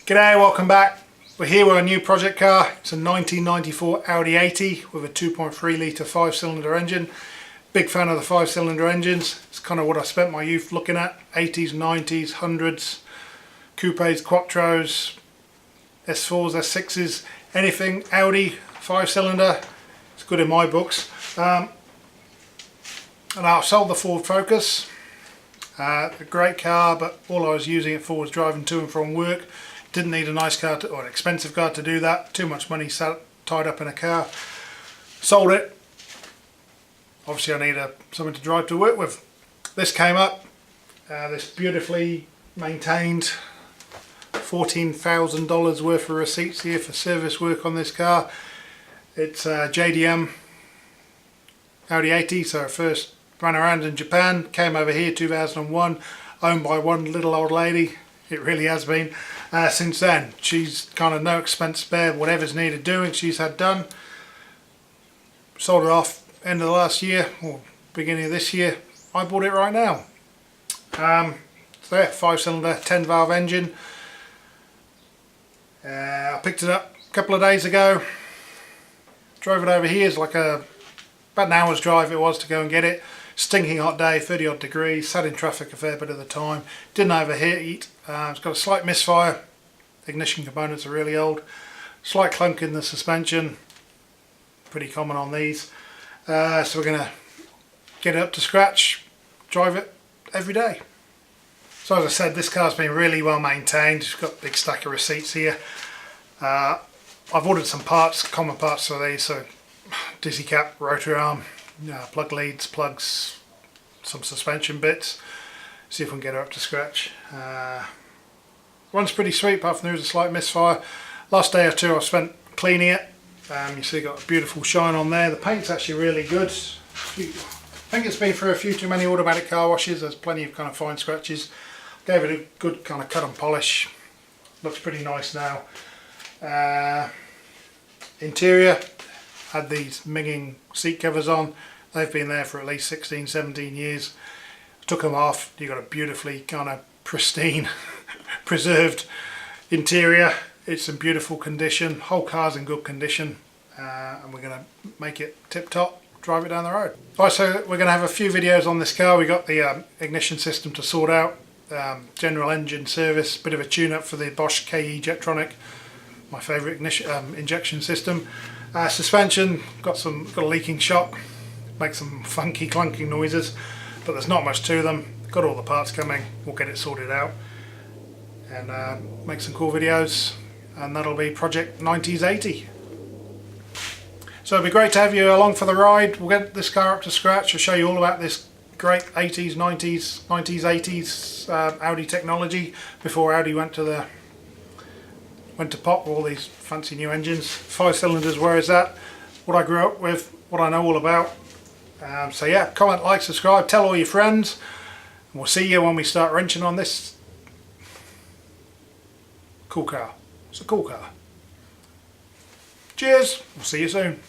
G'day, welcome back. We're here with a new project car. It's a 1994 Audi 80 with a 2.3 litre 5-cylinder engine. Big fan of the 5-cylinder engines. It's kind of what I spent my youth looking at. 80s, 90s, 100s, coupes, quattros, S4s, S6s, anything Audi 5-cylinder. It's good in my books. And I've sold the Ford Focus. A great car, but all I was using it for was driving to and from work. Didn't need a nice car or an expensive car to do that. Too much money tied up in a car. Sold it. Obviously I need something to drive to work with. This came up. This beautifully maintained $14,000 worth of receipts here for service work on this car. It's JDM Audi 80, so first ran around in Japan, came over here 2001, owned by one little old lady. It really has been. Since then, she's kind of no expense spared. Whatever's needed doing, she's had done. Sold it off end of the last year, or beginning of this year. I bought it right now. So yeah, 5-cylinder, 10-valve engine. I picked it up a couple of days ago. Drove it over here. It's like about an hour's drive it was to go and get it. Stinking hot day, 30 odd degrees, sat in traffic a fair bit of the time, didn't overheat. It's got a slight misfire, ignition components are really old, slight clunk in the suspension, pretty common on these. So we're going to get it up to scratch, drive it every day. So as I said, this car's been really well maintained. It's got a big stack of receipts here. I've ordered some parts, common parts for these, so dizzy cap, rotary arm, plug leads, plugs, some suspension bits. See if we can get her up to scratch. Runs pretty sweet, apart from there was a slight misfire. Last day or two I've spent cleaning it. You see got a beautiful shine on there. The paint's actually really good. I think it's been through a few too many automatic car washes. There's plenty of kind of fine scratches. Gave it a good kind of cut and polish. Looks pretty nice now. Interior, had these minging seat covers on. They've been there for at least 16, 17 years. Took them off. You've got a beautifully kind of pristine, preserved interior. It's in beautiful condition. Whole car's in good condition. And we're going to make it tip-top, drive it down the road. Right, so we're going to have a few videos on this car. We got the ignition system to sort out. General engine service. Bit of a tune-up for the Bosch KE Jetronic. My favourite injection system. Suspension, got a leaking shock, makes some funky clunking noises, but there's not much to them. Got all the parts coming, we'll get it sorted out and make some cool videos, and that'll be Project 90s 80. So it'd be great to have you along for the ride. We'll get this car up to scratch. I'll show you all about this great 80s, 90s, 80s Audi technology before Audi went to pop with all these fancy new engines. 5 cylinders, where is that? What I grew up with, what I know all about. So yeah, comment, like, subscribe, tell all your friends. And we'll see you when we start wrenching on this cool car. It's a cool car. Cheers, we'll see you soon.